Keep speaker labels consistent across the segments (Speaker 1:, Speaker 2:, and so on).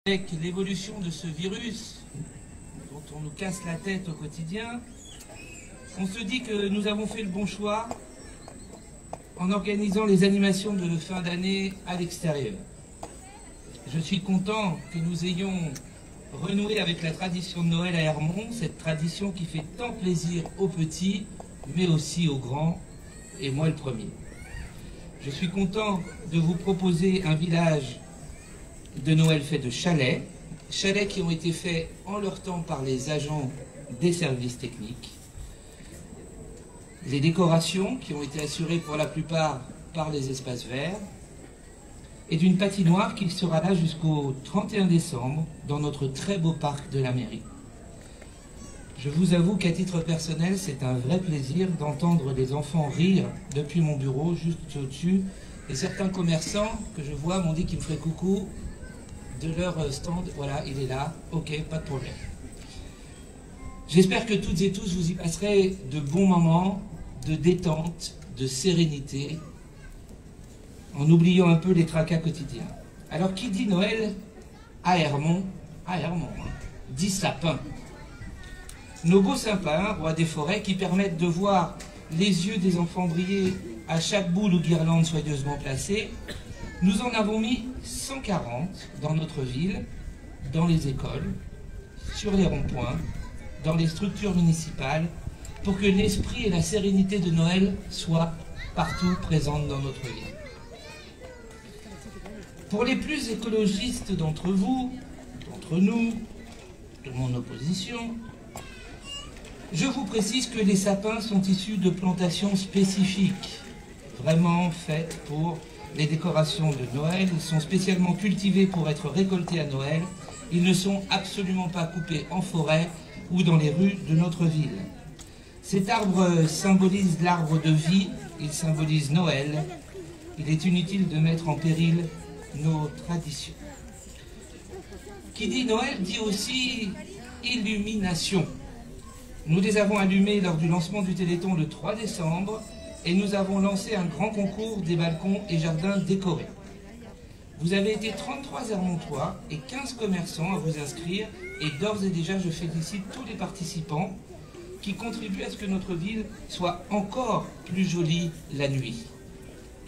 Speaker 1: Avec l'évolution de ce virus, dont on nous casse la tête au quotidien, on se dit que nous avons fait le bon choix en organisant les animations de fin d'année à l'extérieur. Je suis content que nous ayons renoué avec la tradition de Noël à Hermont, cette tradition qui fait tant plaisir aux petits, mais aussi aux grands, et moi le premier. Je suis content de vous proposer un village de Noël fait de chalets qui ont été faits en leur temps par les agents des services techniques, les décorations qui ont été assurées pour la plupart par les espaces verts, et d'une patinoire qui sera là jusqu'au 31 décembre dans notre très beau parc de la mairie. Je vous avoue qu'à titre personnel, c'est un vrai plaisir d'entendre les enfants rire depuis mon bureau, juste au-dessus, et certains commerçants que je vois m'ont dit qu'ils me feraient coucou de leur stand. Voilà, il est là, ok, pas de problème. J'espère que toutes et tous vous y passerez de bons moments, de détente, de sérénité, en oubliant un peu les tracas quotidiens. Alors qui dit Noël à Hermont, dit sapin. Nos beaux sapins, rois des forêts, qui permettent de voir les yeux des enfants briller à chaque boule ou guirlande soigneusement placée. Nous en avons mis 140 dans notre ville, dans les écoles, sur les ronds-points, dans les structures municipales, pour que l'esprit et la sérénité de Noël soient partout présentes dans notre ville. Pour les plus écologistes d'entre vous, d'entre nous, de mon opposition, je vous précise que les sapins sont issus de plantations spécifiques, vraiment faites pour les décorations de Noël. Ils sont spécialement cultivés pour être récoltés à Noël. Ils ne sont absolument pas coupés en forêt ou dans les rues de notre ville. Cet arbre symbolise l'arbre de vie, il symbolise Noël. Il est inutile de mettre en péril nos traditions. Qui dit Noël dit aussi illumination. Nous les avons allumés lors du lancement du Téléthon le 3 décembre et nous avons lancé un grand concours des balcons et jardins décorés. Vous avez été 33 Hermontois et 15 commerçants à vous inscrire et d'ores et déjà je félicite tous les participants qui contribuent à ce que notre ville soit encore plus jolie la nuit.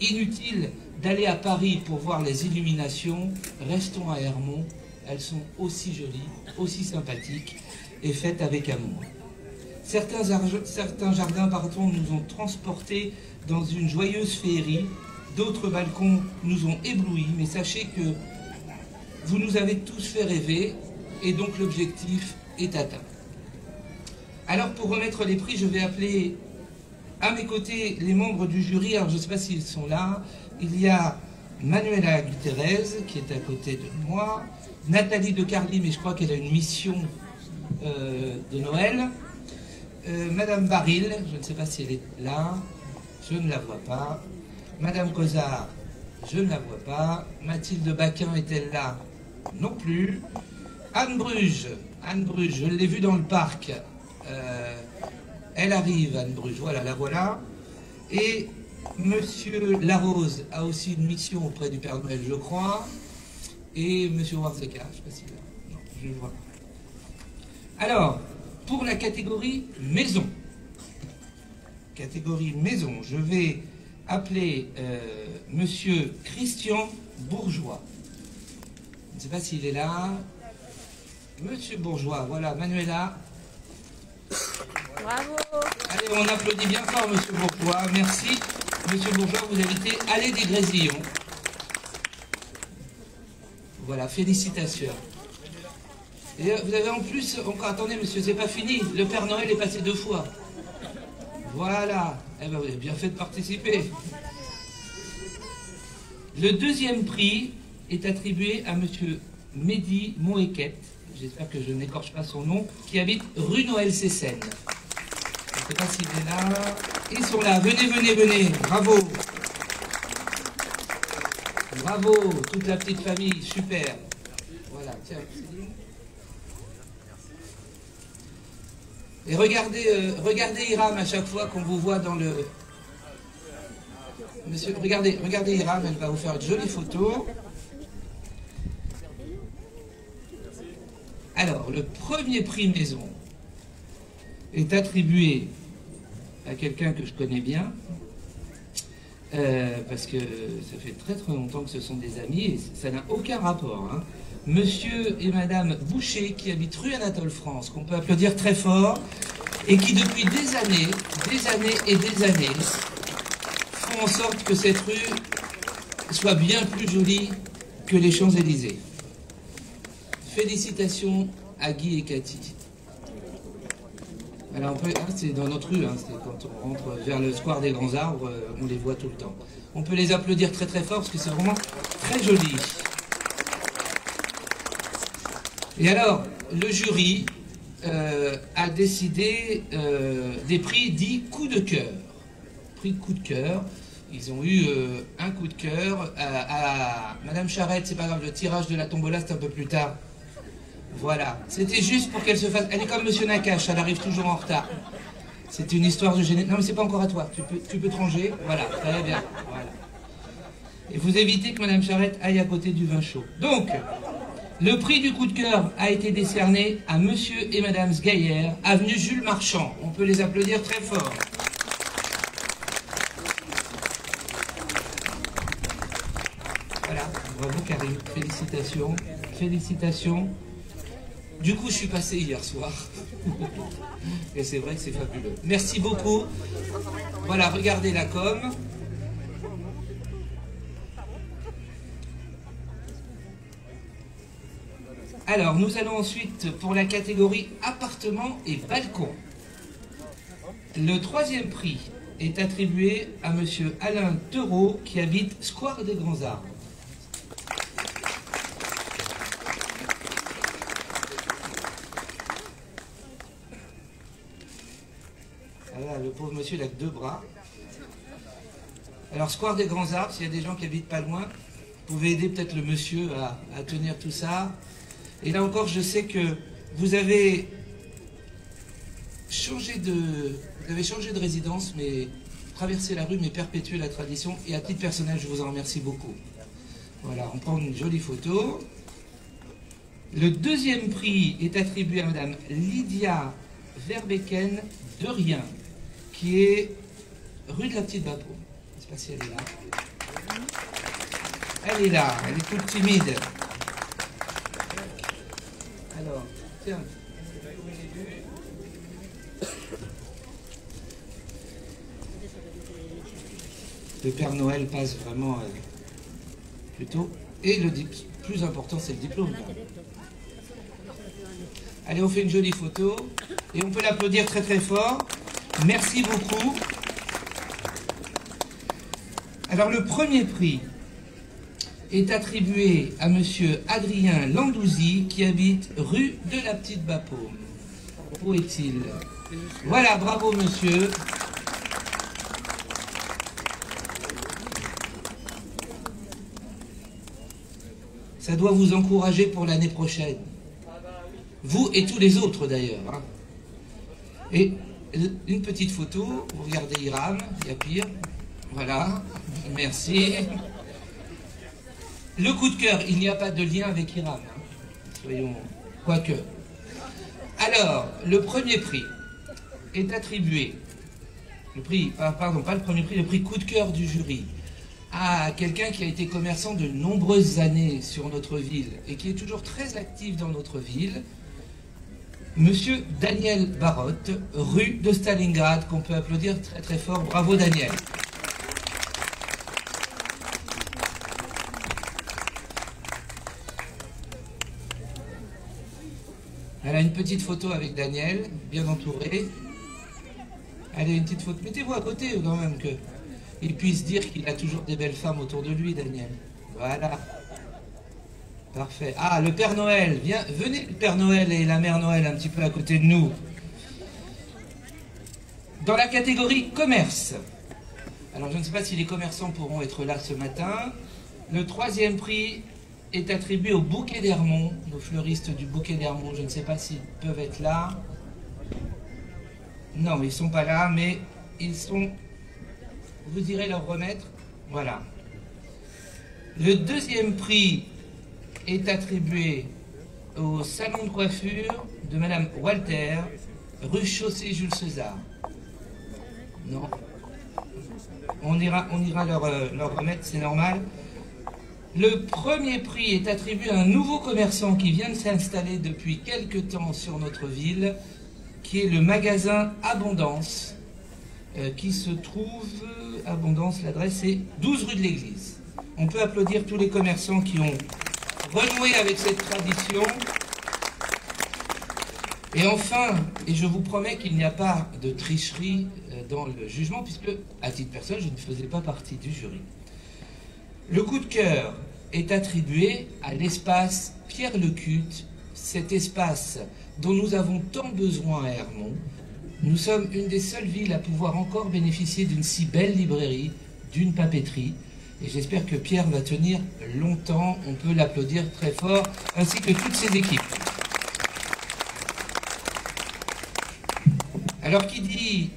Speaker 1: Inutile d'aller à Paris pour voir les illuminations, restons à Hermont, elles sont aussi jolies, aussi sympathiques et faites avec amour. Certains jardins nous ont transportés dans une joyeuse féerie, d'autres balcons nous ont éblouis, mais sachez que vous nous avez tous fait rêver et donc l'objectif est atteint. Alors pour remettre les prix, je vais appeler à mes côtés les membres du jury. Alors je ne sais pas s'ils sont là. Il y a Manuela Guterres qui est à côté de moi, Nathalie de Carly, mais je crois qu'elle a une mission de Noël. Madame Baril, je ne sais pas si elle est là, je ne la vois pas. Madame Cosard, je ne la vois pas. Mathilde Baquin est-elle là? Non plus. Anne Bruges, je l'ai vue dans le parc. Elle arrive, Anne Bruges, voilà, la voilà. Et Monsieur Larose a aussi une mission auprès du Père Noël, je crois. Et Monsieur Warzeka, je ne sais pas s'il est là. Non, je le vois. Alors, pour la catégorie maison, je vais appeler Monsieur Christian Bourgeois. Je ne sais pas s'il est là. Monsieur Bourgeois, voilà, Manuela.
Speaker 2: Bravo.
Speaker 1: Allez, on applaudit bien fort Monsieur Bourgeois, merci. Monsieur Bourgeois, vous avez été allé des Grésillons. Voilà, félicitations. Et vous avez en plus, encore attendez monsieur, c'est pas fini, le Père Noël est passé 2 fois. Voilà, eh ben, vous avez bien fait de participer. Le deuxième prix est attribué à monsieur Mehdi Moeket, j'espère que je n'écorche pas son nom, qui habite rue Noël-Cécenne. Je ne sais pas s'il est là. Ils sont là, venez, bravo. Bravo, toute la petite famille, super. Voilà, tiens, Céline. Et regardez Hiram à chaque fois qu'on vous voit dans le... Monsieur, regardez Hiram, elle va vous faire une jolie photo. Alors, le premier prix maison est attribué à quelqu'un que je connais bien, parce que ça fait très très longtemps que ce sont des amis, et ça n'a aucun rapport. Hein. Monsieur et Madame Boucher, qui habitent rue Anatole France, qu'on peut applaudir très fort, et qui depuis des années et des années, font en sorte que cette rue soit bien plus jolie que les Champs-Élysées. Félicitations à Guy et Cathy. Alors c'est dans notre rue, hein, c'est quand on rentre vers le square des Grands Arbres, on les voit tout le temps. On peut les applaudir très très fort parce que c'est vraiment très joli. Et alors, le jury a décidé des prix dits coup de cœur. Prix coup de cœur. Ils ont eu un coup de cœur à Madame Charette, c'est pas grave, le tirage de la tombola c'est un peu plus tard. Voilà, c'était juste pour qu'elle se fasse... Elle est comme Monsieur Nakache, elle arrive toujours en retard. C'est une histoire de génie. Non mais c'est pas encore à toi, tu peux te ranger. Voilà, très bien. Voilà. Et vous évitez que Madame Charette aille à côté du vin chaud. Donc, le prix du coup de cœur a été décerné à Monsieur et Madame Sgayer, avenue Jules Marchand. On peut les applaudir très fort. Voilà, bravo Karim, félicitations, félicitations. Du coup, je suis passé hier soir. Et c'est vrai que c'est fabuleux. Merci beaucoup. Voilà, regardez la com. Alors, nous allons ensuite pour la catégorie appartement et balcon. Le troisième prix est attribué à Monsieur Alain Teureau qui habite Square des Grands Arbres. Voilà, le pauvre monsieur, il a que 2 bras. Alors, Square des Grands Arbres, s'il y a des gens qui habitent pas loin, vous pouvez aider peut-être le monsieur à tenir tout ça. Et là encore, je sais que vous avez changé de résidence, mais traversé la rue, mais perpétué la tradition. Et à titre personnel, je vous en remercie beaucoup. Voilà, on prend une jolie photo. Le deuxième prix est attribué à Madame Lydia Verbecken de Rien, qui est rue de la Petite Bapaume. Je ne sais pas si elle est là. Elle est là, elle est toute timide. Alors, tiens. Le Père Noël passe vraiment plutôt. Et le plus important, c'est le diplôme. Allez, on fait une jolie photo. Et on peut l'applaudir très très fort. Merci beaucoup. Alors, le premier prix est attribué à Monsieur Adrien Landouzy, qui habite rue de la Petite Bapaume. Où est-il? Voilà, bravo monsieur. Ça doit vous encourager pour l'année prochaine. Vous et tous les autres d'ailleurs. Hein. Et une petite photo, vous regardez Hiram, il y a pire. Voilà, merci. Le coup de cœur, il n'y a pas de lien avec Hiram. Hein. Soyons... Quoique. Alors, le premier prix est attribué, le prix, pardon, pas le premier prix, le prix coup de cœur du jury, à quelqu'un qui a été commerçant de nombreuses années sur notre ville et qui est toujours très actif dans notre ville, Monsieur Daniel Barotte, rue de Stalingrad, qu'on peut applaudir très très fort. Bravo Daniel. Elle a une petite photo avec Daniel, bien entourée. Allez, une petite photo. Mettez-vous à côté quand même, qu'il puisse dire qu'il a toujours des belles femmes autour de lui, Daniel. Voilà. Parfait. Ah, le Père Noël. Venez, le Père Noël et la Mère Noël, un petit peu à côté de nous. Dans la catégorie commerce. Alors, je ne sais pas si les commerçants pourront être là ce matin. Le troisième prix est attribué au Bouquet d'Hermont, nos fleuristes du Bouquet d'Hermont. Je ne sais pas s'ils peuvent être là. Non, ils ne sont pas là, mais ils sont... Vous irez leur remettre. Voilà. Le deuxième prix est attribué au salon de coiffure de Madame Walter, rue Chaussée Jules César. Non. On ira leur remettre, c'est normal. Le premier prix est attribué à un nouveau commerçant qui vient de s'installer depuis quelque temps sur notre ville, qui est le magasin Abondance, qui se trouve, Abondance, l'adresse est 12 rue de l'Église. On peut applaudir tous les commerçants qui ont renoué avec cette tradition. Et enfin, et je vous promets qu'il n'y a pas de tricherie dans le jugement, puisque, à titre personnel, je ne faisais pas partie du jury. Le coup de cœur est attribué à l'espace Pierre Lecute, cet espace dont nous avons tant besoin à Hermont. Nous sommes une des seules villes à pouvoir encore bénéficier d'une si belle librairie, d'une papeterie. Et j'espère que Pierre va tenir longtemps. On peut l'applaudir très fort, ainsi que toutes ses équipes. Alors qui dit...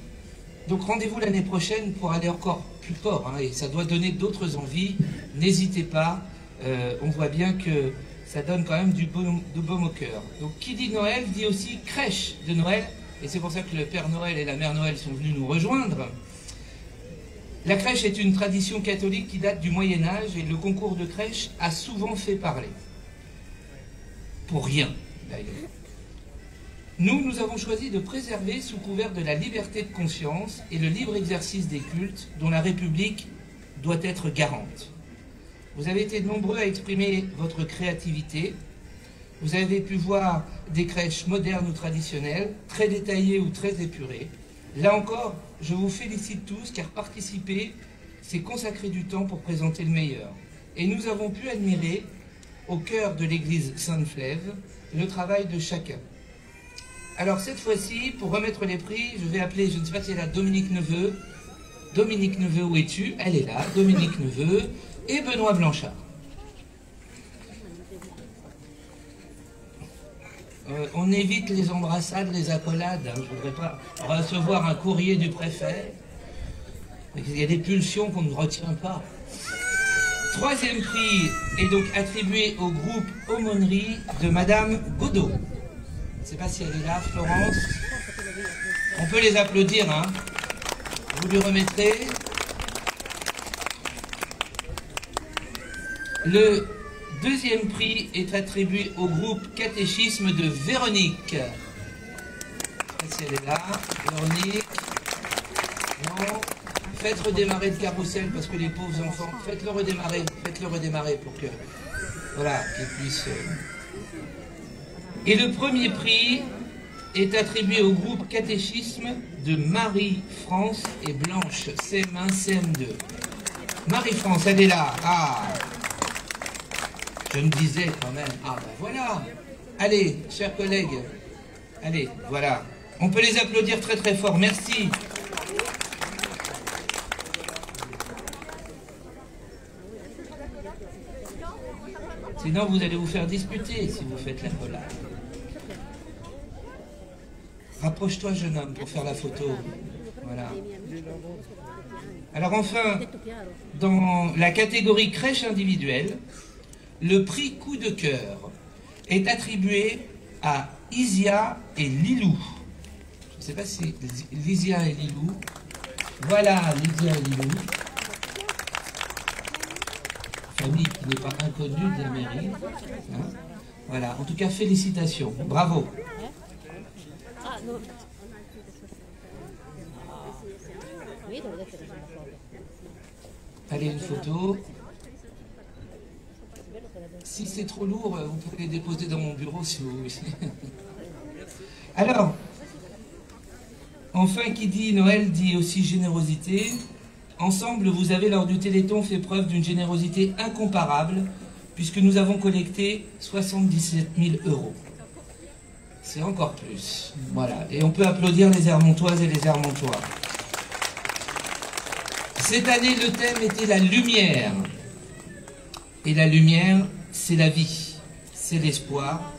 Speaker 1: Donc rendez-vous l'année prochaine pour aller encore plus fort, hein, et ça doit donner d'autres envies. N'hésitez pas, on voit bien que ça donne quand même du baume au cœur. Donc qui dit Noël dit aussi crèche de Noël, et c'est pour ça que le Père Noël et la Mère Noël sont venus nous rejoindre. La crèche est une tradition catholique qui date du Moyen-Âge, et le concours de crèche a souvent fait parler. Pour rien, d'ailleurs. Nous avons choisi de préserver sous couvert de la liberté de conscience et le libre exercice des cultes dont la République doit être garante. Vous avez été nombreux à exprimer votre créativité. Vous avez pu voir des crèches modernes ou traditionnelles, très détaillées ou très épurées. Là encore, je vous félicite tous car participer, c'est consacrer du temps pour présenter le meilleur. Et nous avons pu admirer, au cœur de l'église Sainte-Flève, le travail de chacun. Alors cette fois-ci, pour remettre les prix, je vais appeler, je ne sais pas si elle a Dominique Neveu. Dominique Neveu, où es-tu? Elle est là, Dominique Neveu et Benoît Blanchard. On évite les embrassades, les accolades. Hein, je ne voudrais pas recevoir un courrier du préfet. Il y a des pulsions qu'on ne retient pas. Troisième prix est donc attribué au groupe Aumônerie de Madame Godot. Je ne sais pas si elle est là, Florence. On peut les applaudir, hein. Vous lui remettrez. Le deuxième prix est attribué au groupe Catéchisme de Véronique. Je ne sais pas si elle est là. Véronique. Non. Faites redémarrer le carrousel parce que les pauvres enfants, faites-le redémarrer pour que, voilà, qu'ils puissent... Et le premier prix est attribué au groupe Catéchisme de Marie-France et Blanche, CM1, CM2. Marie-France, elle est là. Ah, je me disais quand même, ah ben voilà. Allez, chers collègues, allez, voilà. On peut les applaudir très très fort, merci. Sinon, vous allez vous faire disputer si vous faites la collade. Rapproche-toi, jeune homme, pour faire la photo. Voilà. Alors enfin, dans la catégorie crèche individuelle, le prix coup de cœur est attribué à Isia et Lilou. Je ne sais pas si Lisia et Lilou. Voilà, Lisia et Lilou. Famille qui n'est pas inconnue de la mairie. Hein, voilà, en tout cas, félicitations. Bravo. Allez, une photo. Si c'est trop lourd, vous pouvez les déposer dans mon bureau si vous voulez. Alors, enfin, qui dit Noël dit aussi générosité. Ensemble, vous avez, lors du Téléthon, fait preuve d'une générosité incomparable, puisque nous avons collecté 77 000 €. C'est encore plus. Voilà. Et on peut applaudir les Hermontoises et les Hermontois. Cette année, le thème était la lumière. Et la lumière, c'est la vie. C'est l'espoir.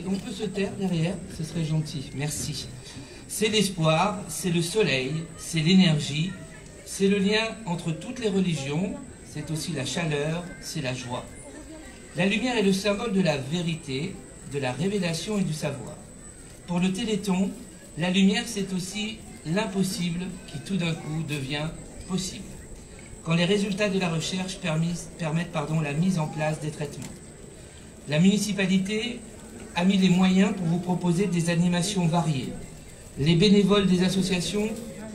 Speaker 1: On peut se taire derrière, ce serait gentil. Merci. C'est l'espoir, c'est le soleil, c'est l'énergie, c'est le lien entre toutes les religions, c'est aussi la chaleur, c'est la joie. La lumière est le symbole de la vérité, de la révélation et du savoir. Pour le Téléthon, la lumière, c'est aussi l'impossible qui tout d'un coup devient possible, quand les résultats de la recherche permettent la mise en place des traitements. La municipalité a mis les moyens pour vous proposer des animations variées. Les bénévoles des associations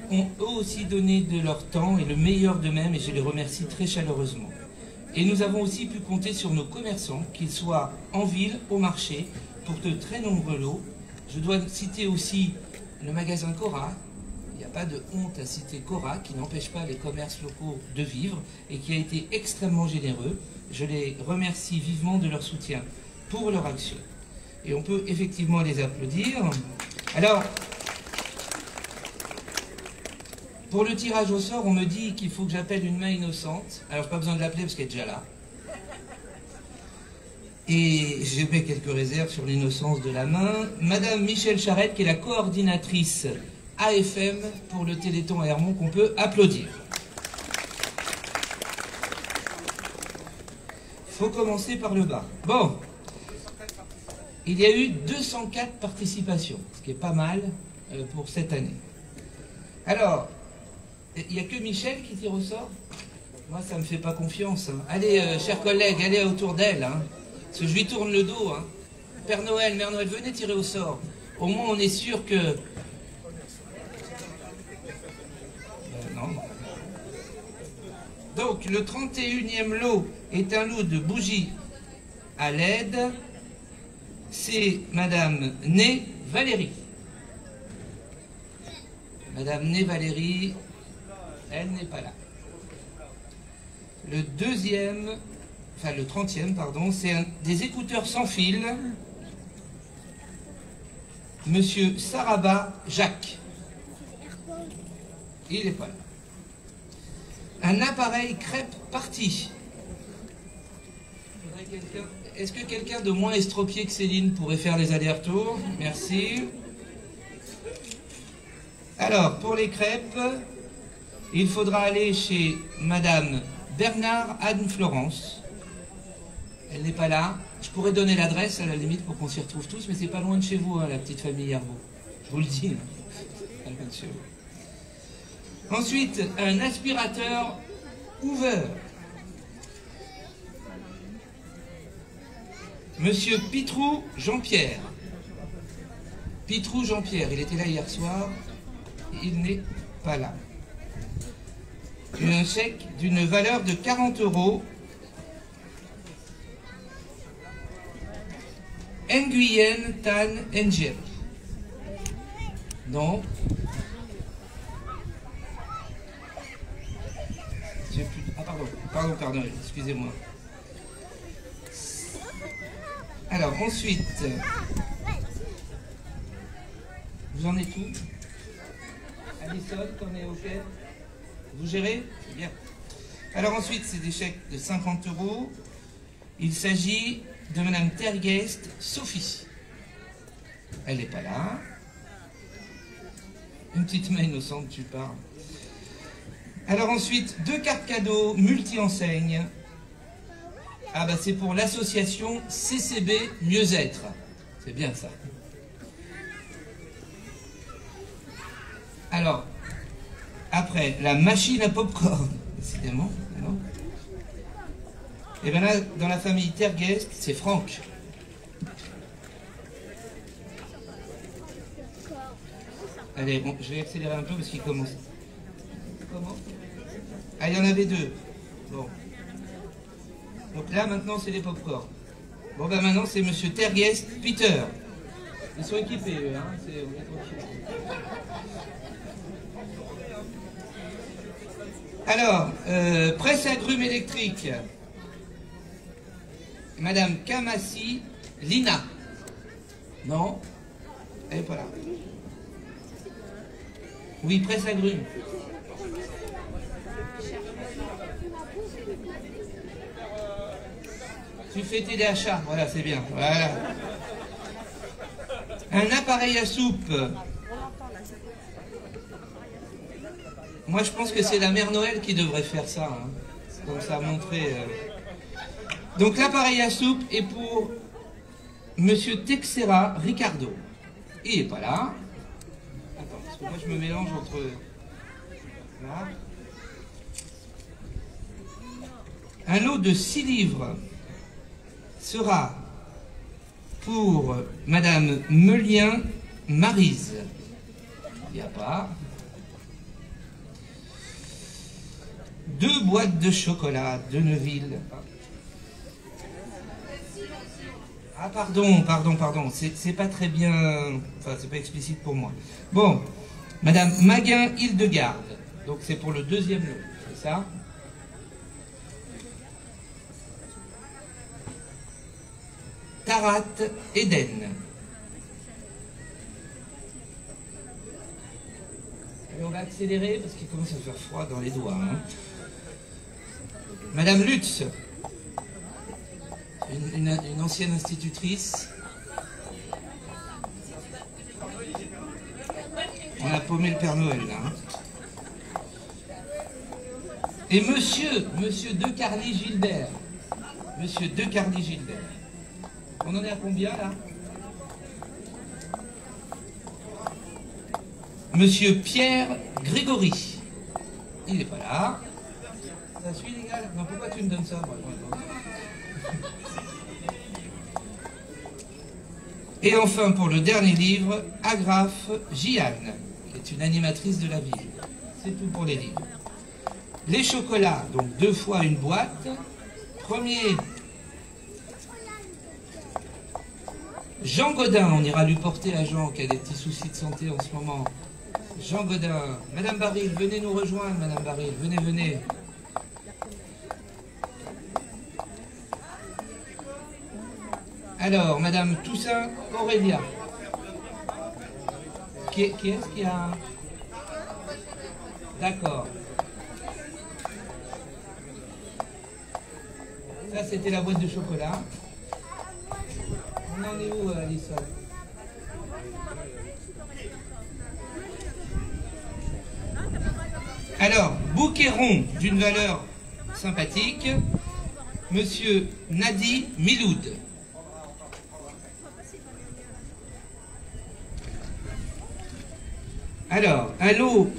Speaker 1: ont eux aussi donné de leur temps et le meilleur d'eux-mêmes, et je les remercie très chaleureusement. Et nous avons aussi pu compter sur nos commerçants, qu'ils soient en ville, au marché, pour de très nombreux lots. Je dois citer aussi le magasin Cora. Il n'y a pas de honte à citer Cora, qui n'empêche pas les commerces locaux de vivre et qui a été extrêmement généreux. Je les remercie vivement de leur soutien pour leur action. Et on peut effectivement les applaudir. Alors, pour le tirage au sort, on me dit qu'il faut que j'appelle une main innocente. Alors, je n'ai pas besoin de l'appeler parce qu'elle est déjà là. Et je mets quelques réserves sur l'innocence de la main. Madame Michèle Charette, qui est la coordinatrice AFM pour le Téléthon à Hermont, qu'on peut applaudir. Il faut commencer par le bas. Bon, il y a eu 204 participations, ce qui est pas mal pour cette année. Alors, il n'y a que Michel qui tire au sort? Moi, ça ne me fait pas confiance. Hein. Allez, chers collègues, allez autour d'elle. Hein, parce que je lui tourne le dos. Hein. Père Noël, Mère Noël, venez tirer au sort. Au moins, on est sûr que... non. Donc, le 31e lot est un lot de bougies à LED. C'est Madame Né Valérie. Madame Né Valérie, elle n'est pas là. Le deuxième, enfin le 30e, pardon, c'est des écouteurs sans fil. Monsieur Saraba Jacques. Il n'est pas là. Un appareil crêpe parti. Est-ce que quelqu'un de moins estropié que Céline pourrait faire les allers-retours? Merci. Alors, pour les crêpes, il faudra aller chez Madame Bernard Anne-Florence. Elle n'est pas là. Je pourrais donner l'adresse à la limite pour qu'on s'y retrouve tous, mais c'est pas loin de chez vous, hein, la petite famille Herbeau. Je vous le dis. Pas loin de chez vous. Ensuite, un aspirateur Hoover. Monsieur Pitrou Jean-Pierre. Pitrou Jean-Pierre, il était là hier soir. Il n'est pas là. Un chèque d'une valeur de 40 €. Nguyen Tan Nguyen. Non. Ah pardon, excusez-moi. Alors ensuite, vous en êtes où? Alison, t'en es OK? Vous gérez? C'est bien. Alors ensuite, c'est des chèques de 50 €. Il s'agit de Madame Terguest Sophie. Elle n'est pas là. Une petite main innocente, tu parles. Alors ensuite, 2 cartes cadeaux multi-enseignes. Ah bah c'est pour l'association CCB Mieux-être. C'est bien ça. Alors, après, la machine à popcorn. Décidément, non? Et bien là, dans la famille Terguest, c'est Franck. Allez, bon, je vais accélérer un peu parce qu'il commence. Comment? Ah, il y en avait 2. Bon. Donc là, maintenant, c'est les pop-corn. Bon, ben maintenant, c'est Monsieur Terguest Peter. Ils sont équipés, eux, hein. Alors, presse agrumes électrique. Madame Kamassi Lina. Non? Elle n'est pas là. Oui, presse agrumes. Tu fais tes achats, voilà, c'est bien. Voilà. Un appareil à soupe. Moi, je pense que c'est la Mère Noël qui devrait faire ça. Hein. Comme ça a montré. Donc, l'appareil à soupe est pour Monsieur Texera Ricardo. Il n'est pas là. Attends, parce que moi je me mélange entre... Là. Un lot de 6 livres sera pour Madame Melien Maryse. Il n'y a pas. 2 boîtes de chocolat de Neuville. Ah pardon, c'est pas très bien, enfin c'est pas explicite pour moi. Bon, Madame Maguin Hildegarde, donc c'est pour le 2e lot, c'est ça? Tarat Eden. Et on va accélérer parce qu'il commence à faire froid dans les doigts. Hein. Madame Lutz, une ancienne institutrice. On a paumé le Père Noël là. Hein. Et Monsieur De Carly Gilbert. Monsieur De Carly Gilbert. On en est à combien là? Monsieur Pierre Grégory. Il n'est pas là. Ça suit les gars? Non, pourquoi tu me donnes ça? Et enfin pour le dernier livre, Agrafe Gianne, qui est une animatrice de la ville. C'est tout pour les livres. Les chocolats, donc 2 fois une boîte. Premier, Jean Godin, on ira lui porter à Jean qui a des petits soucis de santé en ce moment. Jean Godin. Madame Baril, venez nous rejoindre, Madame Baril, venez. Alors, Madame Toussaint Aurélia. Qui est-ce qui a... D'accord. Ça, c'était la boîte de chocolat. On en est où, Alissa? Alors, bouquet rond d'une valeur sympathique, Monsieur Nadi Miloud. Alors, un lot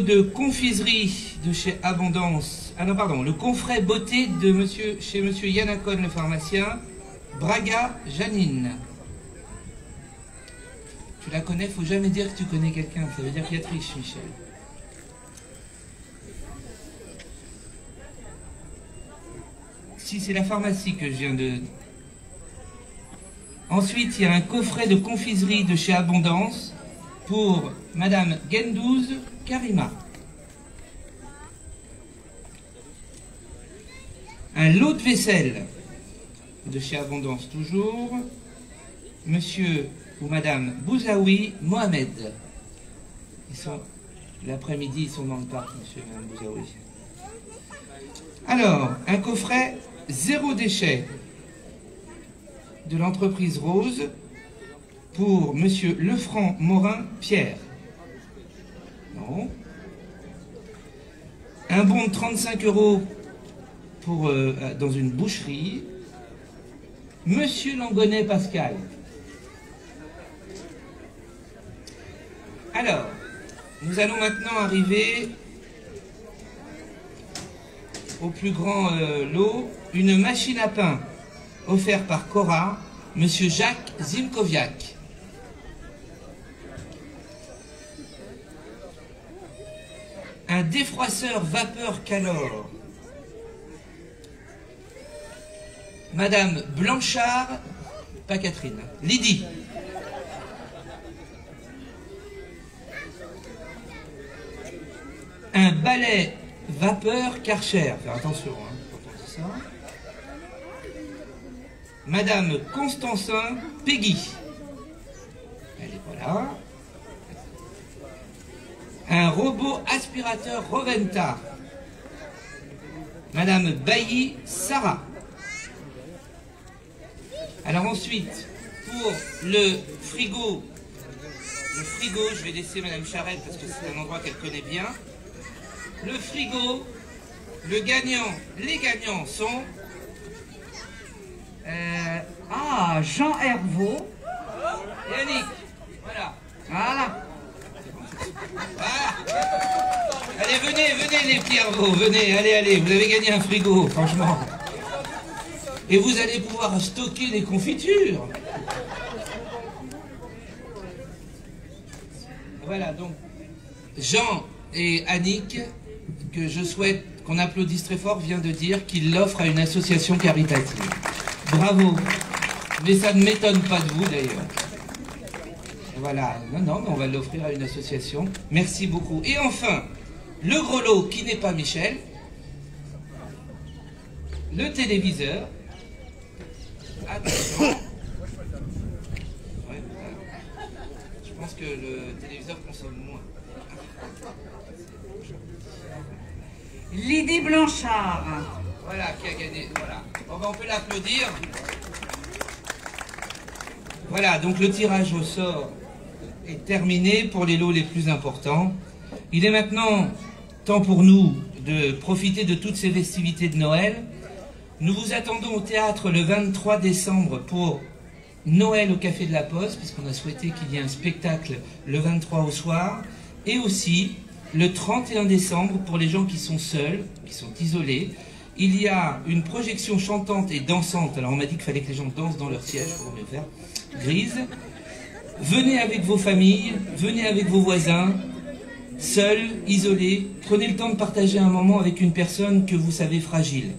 Speaker 1: de confiserie de chez Abondance. Ah non, pardon, le confret beauté de chez Monsieur Yannacone le pharmacien, Braga Janine. Tu la connais, faut jamais dire que tu connais quelqu'un, ça veut dire qu'il y a triche, Michel. Si c'est la pharmacie que je viens de... Ensuite, il y a un coffret de confiserie de chez Abondance pour Madame Gendouz Karima. Un lot de vaisselle de chez Abondance toujours. Monsieur ou Madame Bouzaoui Mohamed. Ils sont l'après-midi, ils sont dans le parc, monsieur et Madame Bouzaoui. Alors, un coffret 0 déchet de l'entreprise Rose pour Monsieur Lefranc Morin Pierre. Non. Un bon de 35 € pour, dans une boucherie. Monsieur Langonnet Pascal. Alors, nous allons maintenant arriver au plus grand lot, une machine à pain offerte par Cora, Monsieur Jacques Zimkoviak. Un défroisseur vapeur Calor, Madame Blanchard, pas Catherine, Lydie. Un balai vapeur Karcher, faire attention hein, quand on dit ça. Madame Constancin Peggy, elle n'est pas là. Un robot aspirateur Roventa, Madame Bailly Sarah. Alors ensuite, pour le frigo, je vais laisser Madame Charette parce que c'est un endroit qu'elle connaît bien. Le frigo, les gagnants sont
Speaker 2: à Jean Hervaux.
Speaker 1: Et Annick, voilà.
Speaker 2: Voilà.
Speaker 1: Voilà. Allez, venez les petits Hervaux, venez, allez, vous avez gagné un frigo, franchement. Et vous allez pouvoir stocker les confitures. Voilà, donc, Jean et Annick, que je souhaite qu'on applaudisse très fort, vient de dire qu'il l'offre à une association caritative. Bravo. Mais ça ne m'étonne pas de vous, d'ailleurs. Voilà, non, mais on va l'offrir à une association. Merci beaucoup. Et enfin, le gros lot qui n'est pas Michel, le téléviseur. Attention. Ouais, je pense que le téléviseur consomme moins.
Speaker 2: Lydie Blanchard.
Speaker 1: Voilà, qui a gagné. Voilà. Bon, ben, on peut l'applaudir. Voilà, donc le tirage au sort est terminé pour les lots les plus importants. Il est maintenant temps pour nous de profiter de toutes ces festivités de Noël. Nous vous attendons au théâtre le 23 décembre pour Noël au Café de la Poste, puisqu'on a souhaité qu'il y ait un spectacle le 23 au soir, et aussi le 31 décembre pour les gens qui sont seuls, qui sont isolés. Il y a une projection chantante et dansante. Alors on m'a dit qu'il fallait que les gens dansent dans leur siège, pour mieux faire. Grise. Venez avec vos familles, venez avec vos voisins, seuls, isolés. Prenez le temps de partager un moment avec une personne que vous savez fragile.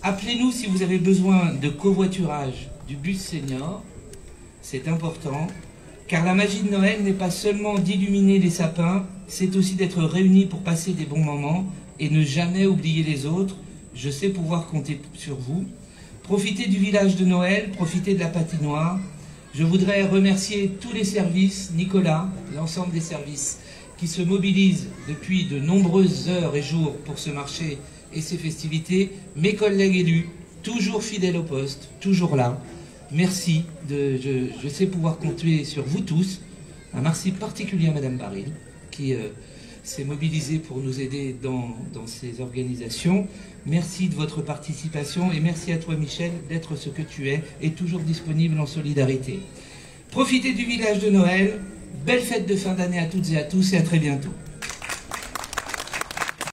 Speaker 1: Appelez-nous si vous avez besoin de covoiturage du bus senior. C'est important, car la magie de Noël n'est pas seulement d'illuminer les sapins, c'est aussi d'être réunis pour passer des bons moments et ne jamais oublier les autres. Je sais pouvoir compter sur vous. Profitez du village de Noël, profitez de la patinoire. Je voudrais remercier tous les services, Nicolas, l'ensemble des services qui se mobilisent depuis de nombreuses heures et jours pour ce marché et ces festivités, mes collègues élus, toujours fidèles au poste, toujours là. Merci, je sais pouvoir compter sur vous tous. Un merci particulier à Madame Baril, qui s'est mobilisée pour nous aider dans ces organisations. Merci de votre participation et merci à toi Michel d'être ce que tu es et toujours disponible en solidarité. Profitez du village de Noël, belle fête de fin d'année à toutes et à tous et à très bientôt.